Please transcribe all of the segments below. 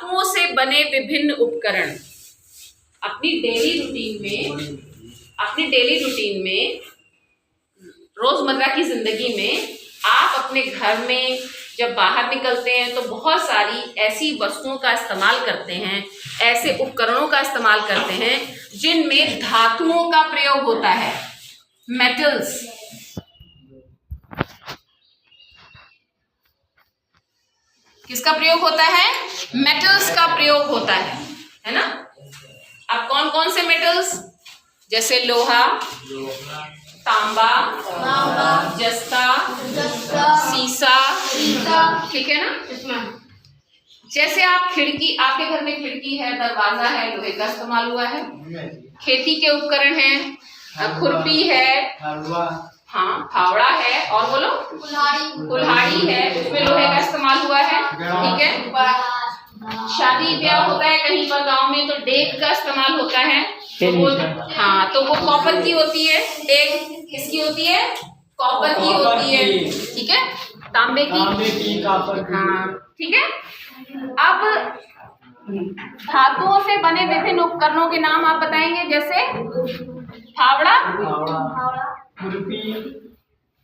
धातुओं से बने विभिन्न उपकरण। अपनी डेली रूटीन में रोजमर्रा की जिंदगी में आप अपने घर में जब बाहर निकलते हैं तो बहुत सारी ऐसी वस्तुओं का इस्तेमाल करते हैं, ऐसे उपकरणों का इस्तेमाल करते हैं जिनमें धातुओं का प्रयोग होता है, मेटल्स। किसका प्रयोग होता है? मेटल्स का प्रयोग होता है ना। अब कौन कौन से मेटल्स? जैसे लोहा, तांबा, जस्ता, सीसा, ठीक है ना। जैसे आप खिड़की, आपके घर में खिड़की है, दरवाजा है, लोहे का इस्तेमाल हुआ है। खेती के उपकरण हैं, खुरपी है, हाँ फावड़ा है, और बोलो कुल्हाड़ी है, उसमें लोहे का इस्तेमाल हुआ है, ठीक है। शादी ब्याह होता है कहीं पर गांव में तो डेग का इस्तेमाल होता है, तो वो हाँ तो वो कॉपर की होती है। डेग किसकी होती है? कॉपर की होती है, ठीक है। तांबे की हाँ, ठीक है। अब धातुओं से बने विभिन्न उपकरणों के नाम आप बताएंगे, जैसे फावड़ा,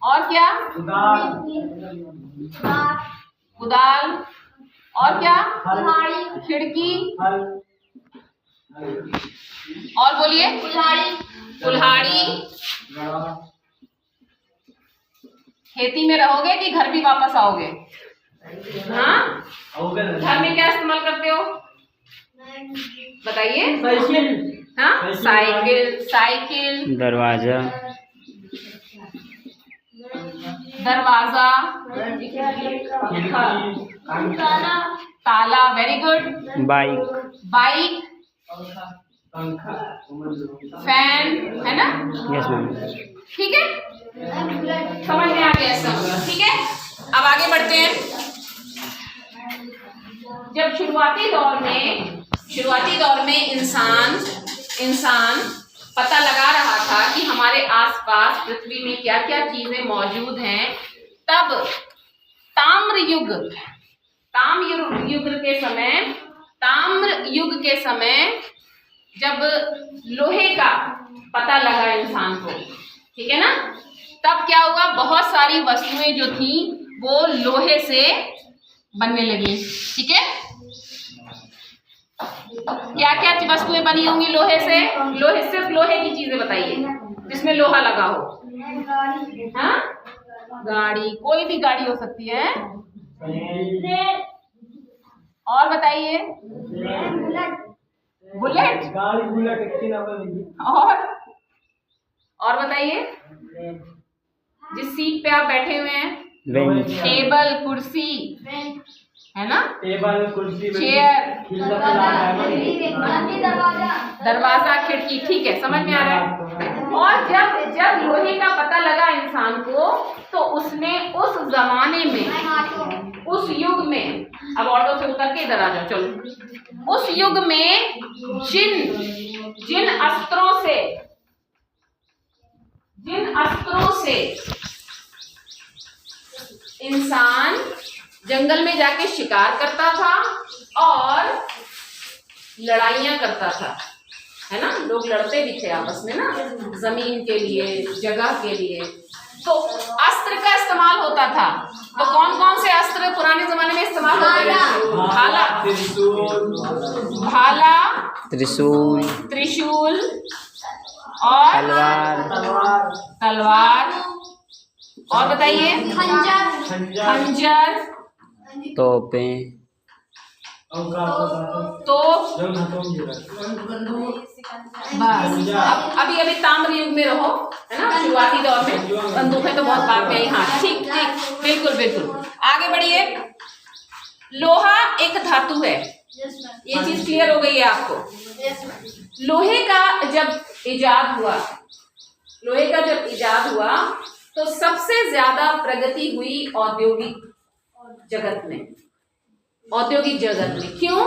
और क्या? कुदाल, और क्या? खिड़की, और बोलिए? कुल्हाड़ी। खेती में रहोगे कि घर भी वापस आओगे? हाँ, घर में क्या इस्तेमाल करते हो बताइए? हाँ, साइकिल, दरवाजा, ताला, वेरी गुड। बाइक, फैन, है ना? यस मैम, ठीक है, समझ में आ गया सब, ठीक है। अब आगे बढ़ते हैं। जब शुरुआती दौर में इंसान पता लगा रहा था कि हमारे आसपास पृथ्वी में क्या क्या चीजें मौजूद हैं, तब ताम्र युग के समय जब लोहे का पता लगा इंसान को, ठीक है ना, तब क्या हुआ? बहुत सारी वस्तुएं जो थी वो लोहे से बनने लगी, ठीक है। क्या क्या वस्तुएं बनी होंगी लोहे से? सिर्फ लोहे की चीजें बताइए जिसमें लोहा लगा हो। हाँ, गाड़ी, कोई भी गाड़ी हो सकती है। और बताइए? बुलेट, और बताइए? जिस सीट पे आप बैठे हुए हैं, टेबल, कुर्सी, है ना, टेबल, कुर्सी, चेयर, दरवाजा, खिड़की, ठीक है, समझ में आ रहा है। और जब लोहे का पता लगा इंसान को, तो उसने उस जमाने में, उस युग में, अब ऑटो से उतर के इधर आ जाओ, चलो। उस युग में जिन अस्त्रों से इंसान जंगल में जाके शिकार करता था और लड़ाइयां करता था, है ना, लोग लड़ते भी थे आपस में ना, जमीन के लिए, जगह के लिए, तो अस्त्र का इस्तेमाल होता था। तो कौन कौन से अस्त्र पुराने जमाने में इस्तेमाल होते थे? भाला, त्रिशूल, और तलवार, और बताइए? खंजर, तोपें, बस। अभी ताम्र युग में रहो, है ना, शुरुआती दौर में। बंदूकें तो बहुत बाद में आई। हाँ, ठीक, बिल्कुल। आगे बढ़िए। लोहा एक धातु है, ये चीज क्लियर हो गई है आपको। लोहे का जब इजाद हुआ तो सबसे ज्यादा प्रगति हुई औद्योगिक जगत में। क्यों?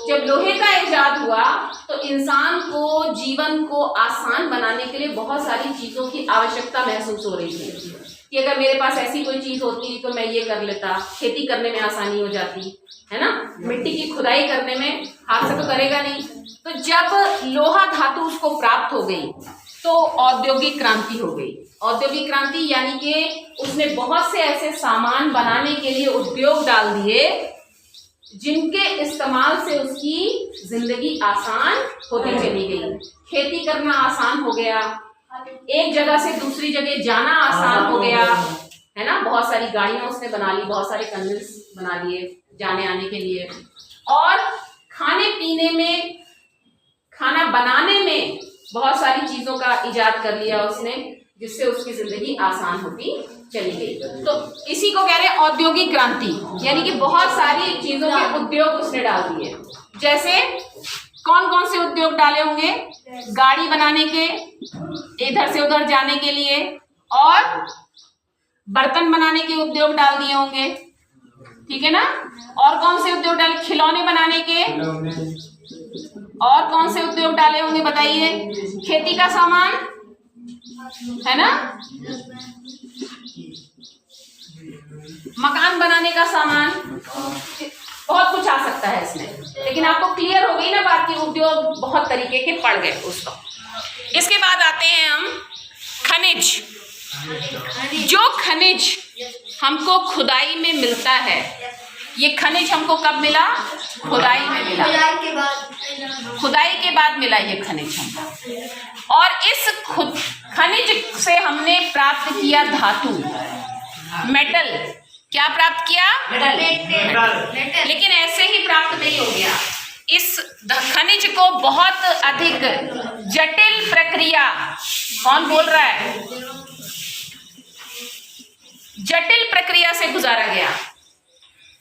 जब लोहे का इजाद हुआ तो इंसान को जीवन को आसान बनाने के लिए बहुत सारी चीजों की आवश्यकता महसूस हो रही थी कि अगर मेरे पास ऐसी कोई चीज होती तो मैं ये कर लेता, खेती करने में आसानी हो जाती, है ना। मिट्टी की खुदाई करने में हाथ से तो करेगा नहीं। तो जब लोहा धातु उसको प्राप्त हो गई तो औद्योगिक क्रांति हो गई। औद्योगिक क्रांति यानी कि उसने बहुत से ऐसे सामान बनाने के लिए उद्योग डाल दिए जिनके इस्तेमाल से उसकी जिंदगी आसान होती चली गई। खेती करना आसान हो गया, एक जगह से दूसरी जगह जाना आसान हो गया, है ना। बहुत सारी गाड़ियां उसने बना ली, बहुत सारे कन्वेंस बना लिए जाने आने के लिए, और खाने पीने में, खाना बनाने में बहुत सारी चीजों का इजाद कर लिया उसने, जिससे उसकी जिंदगी आसान होती चली गई। तो इसी को कह रहे हैं औद्योगिक क्रांति, यानी कि बहुत सारी चीजों के उद्योग उसने डाल दिए। जैसे कौन कौन से उद्योग डाले होंगे? गाड़ी बनाने के, इधर से उधर जाने के लिए, और बर्तन बनाने के उद्योग डाल दिए होंगे, ठीक है ना। और कौन से उद्योग डाले? खिलौने बनाने के। और कौन से उद्योग डाले होंगे बताइए? खेती का सामान, है ना, मकान बनाने का सामान, बहुत कुछ आ सकता है इसमें। लेकिन आपको क्लियर हो गई ना बात की उद्योग बहुत तरीके के पड़ गए उसको। इसके बाद आते हैं हम खनिज। जो खनिज हमको खुदाई में मिलता है, ये खनिज हमको कब मिला? खुदाई में मिला, खुदाई के बाद मिला ये खनिज हमको। और इस खनिज से हमने प्राप्त किया धातु, मेटल। क्या प्राप्त किया? मेटल। लेकिन ऐसे ही प्राप्त नहीं हो गया, इस खनिज को बहुत अधिक जटिल प्रक्रिया, कौन बोल रहा है? जटिल प्रक्रिया से गुजारा गया,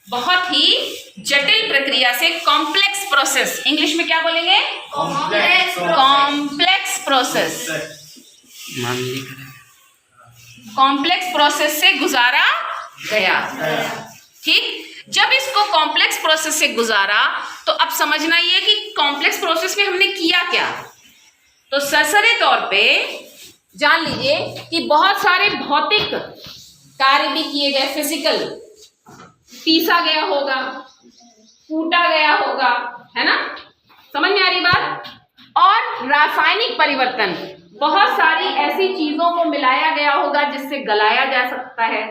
बहुत ही जटिल प्रक्रिया से। कॉम्प्लेक्स प्रोसेस, इंग्लिश में क्या बोलेंगे? Complex process. कॉम्प्लेक्स प्रोसेस से गुजारा गया, ठीक। जब इसको कॉम्प्लेक्स प्रोसेस से गुजारा तो अब समझना ये कि कॉम्प्लेक्स प्रोसेस में हमने किया क्या। तो सरसरी तौर पे जान लीजिए कि बहुत सारे भौतिक कार्य भी किए गए, फिजिकल, पीसा गया होगा, कूटा गया होगा, है ना, समझ में आ रही बात। और रासायनिक परिवर्तन, बहुत सारी ऐसी चीजों को मिलाया गया होगा जिससे गलाया जा सकता है,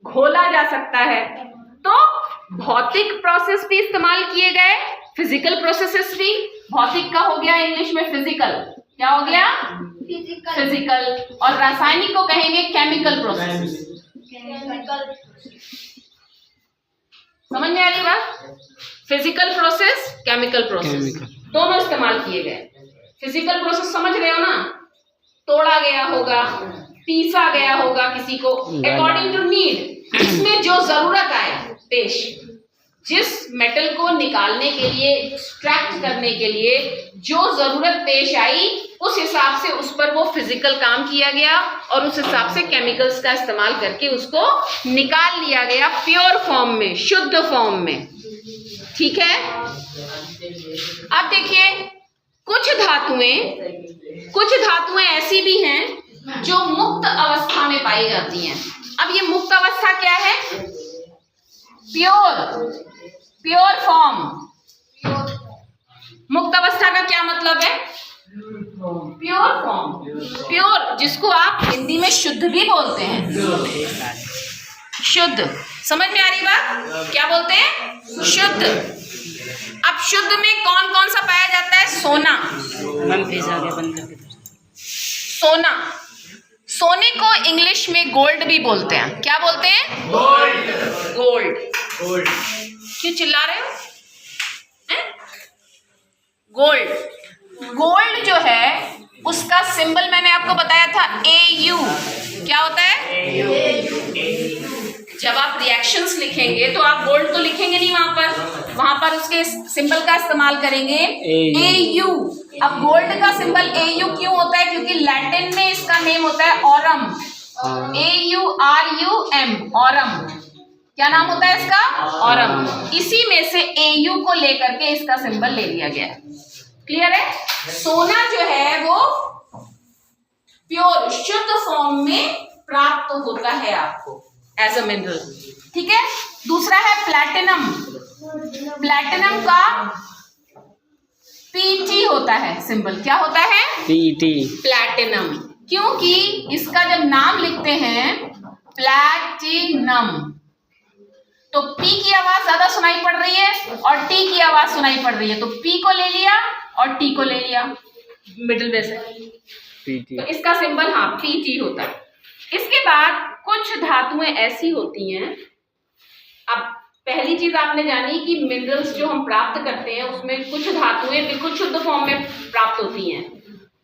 घोला जा सकता है। तो भौतिक प्रोसेस भी इस्तेमाल किए गए, फिजिकल प्रोसेसेस भी। भौतिक का हो गया इंग्लिश में फिजिकल, क्या हो गया? फिजिकल। और रासायनिक को कहेंगे केमिकल प्रोसेस। समझ में आ रही बात? फिजिकल प्रोसेस, केमिकल प्रोसेस, दोनों इस्तेमाल किए गए। फिजिकल प्रोसेस समझ रहे हो ना? तोड़ा गया होगा, पीसा गया होगा किसी को अकॉर्डिंग टू नीड, इसमें जो जरूरत आए पेश, जिस मेटल को निकालने के लिए, एक्सट्रैक्ट करने के लिए जो जरूरत पेश आई, उस हिसाब से उस पर वो फिजिकल काम किया गया और उस हिसाब से केमिकल्स का इस्तेमाल करके उसको निकाल लिया गया प्योर फॉर्म में, शुद्ध फॉर्म में, ठीक है। अब देखिए कुछ धातुएं ऐसी भी हैं जो मुक्त अवस्था में पाई जाती हैं। अब ये मुक्त अवस्था क्या है? Pure form. मुक्त अवस्था का क्या मतलब है? प्योर फॉर्म, प्योर, जिसको आप हिंदी में शुद्ध भी बोलते हैं। शुद्ध, समझ में आ रही बात? क्या बोलते हैं? शुद्ध। अब शुद्ध में कौन कौन सा पाया जाता है? सोना। सोना, सोने को इंग्लिश में गोल्ड भी बोलते हैं। क्या बोलते हैं? गोल्ड। गोल्ड। गोल्ड। क्यों चिल्ला रहे हो? गोल्ड। गोल्ड जो है उसका सिंबल मैंने आपको बताया था AU। क्या होता है? जब आप रिएक्शंस लिखेंगे तो आप गोल्ड तो लिखेंगे नहीं वहां पर उसके सिंबल का इस्तेमाल करेंगे AU। अब गोल्ड का सिंबल AU क्यों होता है? क्योंकि लैटिन में इसका नेम होता है ऑरम, AURUM, ऑरम। क्या नाम होता है इसका? ऑरम। इसी में से AU को लेकर के इसका सिंबल ले लिया गया। क्लियर है? सोना जो है वो प्योर, शुद्ध फॉर्म में प्राप्त होता है आपको एज अ मिनरल। ठीक है, दूसरा है प्लैटिनम। प्लैटिनम का पीटी होता है सिंबल। क्या होता है? पीटी। प्लैटिनम, क्योंकि इसका जब नाम लिखते हैं प्लैटिनम तो पी की आवाज ज्यादा सुनाई पड़ रही है और टी की आवाज सुनाई पड़ रही है, तो पी को ले लिया और टी को ले लिया मिडिल में से, पीटी। तो इसका सिंबल हाँ पीटी होता है। इसके बाद कुछ धातुएं ऐसी होती हैं, अब पहली चीज आपने जानी कि मिनरल्स जो हम प्राप्त करते हैं उसमें कुछ धातुएं बिल्कुल शुद्ध फॉर्म में प्राप्त होती हैं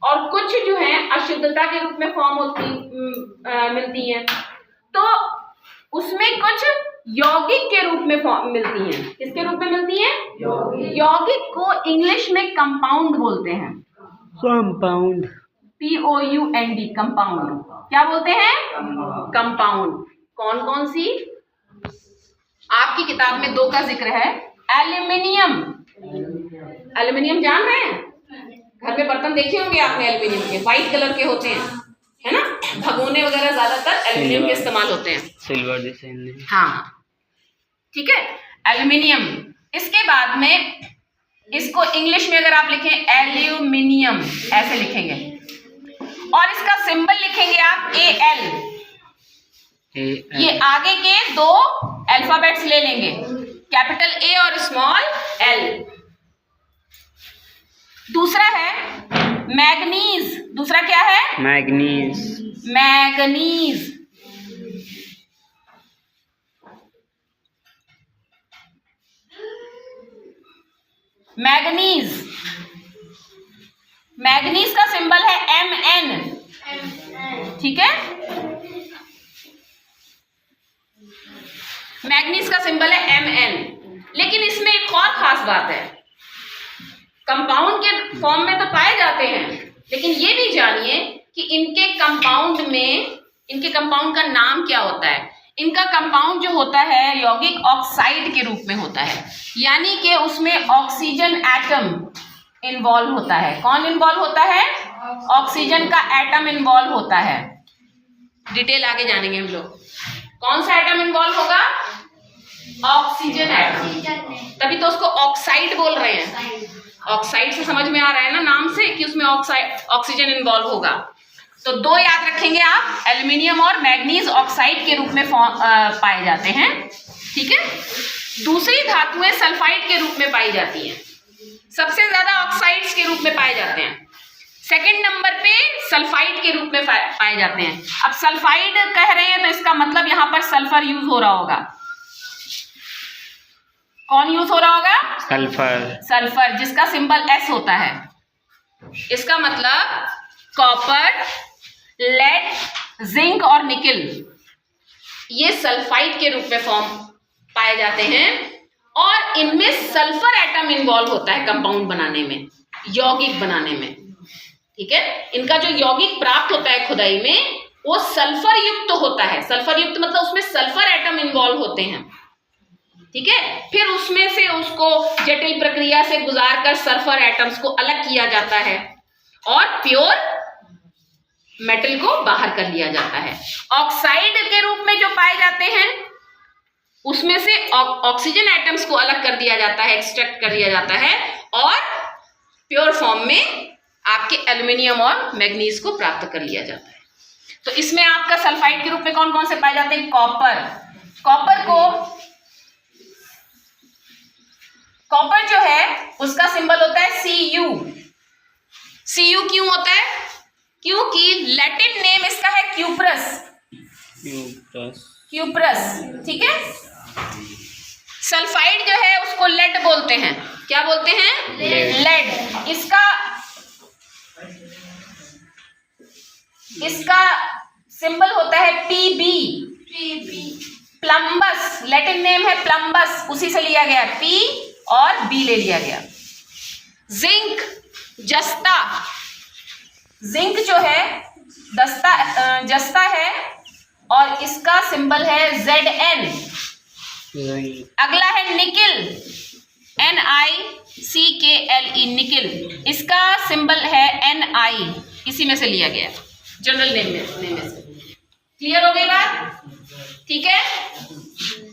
और कुछ जो है अशुद्धता के रूप में फॉर्म मिलती हैं, तो उसमें कुछ यौगिक के रूप में मिलती हैं। किसके रूप में मिलती हैं? यौगिक को इंग्लिश में कंपाउंड बोलते हैं। Compound, POUND, compound. क्या बोलते हैं? कंपाउंड। कौन कौन सी? आपकी किताब में 2 का जिक्र है। एल्यूमिनियम, एल्यूमिनियम जान रहे हैं? घर में बर्तन देखे होंगे आपने एल्यूमिनियम के, व्हाइट कलर के होते हैं, है ना? भगोने वगैरह ज्यादातर एल्यूमिनियम के इस्तेमाल होते हैं। सिल्वर जैसे। हाँ, ठीक है, एल्यूमिनियम। इसके बाद में इसको इंग्लिश में अगर आप लिखें एल्यूमिनियम ऐसे लिखेंगे और इसका सिंबल लिखेंगे आप AL। ये आगे के 2 अल्फाबेट्स ले लेंगे, कैपिटल A और स्मॉल l। दूसरा है मैग्नीज। दूसरा क्या है? मैग्नीज। मैग्नीज। मैग्नीज, मैग्नीज का सिंबल है MN। ठीक है, मैग्नीज का सिंबल है MN। लेकिन इसमें एक और खास बात है, कंपाउंड के फॉर्म में तो पाए जाते हैं, लेकिन ये भी जानिए कि इनके कंपाउंड का नाम क्या होता है। इनका कंपाउंड जो होता है यौगिक ऑक्साइड के रूप में होता है, यानी कि उसमें ऑक्सीजन एटम इन्वॉल्व होता है। कौन इन्वॉल्व होता है? ऑक्सीजन का एटम इन्वॉल्व होता है। डिटेल आगे जानेंगे हम लोग। कौन सा एटम इन्वॉल्व होगा? ऑक्सीजन एटम, तभी तो उसको ऑक्साइड बोल रहे हैं। ऑक्साइड से समझ में आ रहा है ना नाम से कि उसमें ऑक्सीजन इन्वॉल्व होगा। तो 2 याद रखेंगे आप, एल्यूमिनियम और मैग्नीज ऑक्साइड के रूप में पाए जाते हैं। ठीक है, दूसरी धातुएं सल्फाइड के रूप में पाई जाती हैं। सबसे ज्यादा ऑक्साइड्स के रूप में पाए जाते हैं, सेकंड नंबर पे सल्फाइड के रूप में पाए जाते हैं। अब सल्फाइड कह रहे हैं तो इसका मतलब यहां पर सल्फर यूज हो रहा होगा। कौन यूज हो रहा होगा? सल्फर। सल्फर, जिसका सिंबल S होता है। इसका मतलब कॉपर, लेड, जिंक और निकल, ये सल्फाइड के रूप में फॉर्म पाए जाते हैं और इनमें सल्फर एटम इन्वॉल्व होता है कंपाउंड बनाने में, यौगिक बनाने में। ठीक है, इनका जो यौगिक प्राप्त होता है खुदाई में वो सल्फर युक्त होता है। सल्फर युक्त मतलब उसमें सल्फर एटम इन्वॉल्व होते हैं। ठीक है, फिर उसमें से उसको जटिल प्रक्रिया से गुजार कर सल्फर एटम्स को अलग किया जाता है और प्योर मेटल को बाहर कर लिया जाता है। ऑक्साइड के रूप में जो पाए जाते हैं उसमें से ऑक्सीजन एटम्स को अलग कर दिया जाता है, एक्सट्रैक्ट कर दिया जाता है और प्योर फॉर्म में आपके एल्यूमिनियम और मैग्नीज को प्राप्त कर लिया जाता है। तो इसमें आपका सल्फाइड के रूप में कौन कौन से पाए जाते हैं? कॉपर जो है उसका सिंबल होता है Cu। Cu क्यों होता है? क्योंकि लैटिन नेम इसका है क्यूप्रस। ठीक है, सल्फाइड जो है उसको लेड बोलते हैं। क्या बोलते हैं? लेड। इसका सिंबल होता है Pb। प्लम्बस, लैटिन नेम है प्लम्बस, उसी से लिया गया, P और B ले लिया गया। जिंक, जस्ता, जिंक जो है जस्ता है और इसका सिंबल है Zn। अगला है निकिल, NiCKle, निकिल, इसका सिंबल है Ni, इसी में से लिया गया, जनरल नेम में से। क्लियर हो गई बात? ठीक है।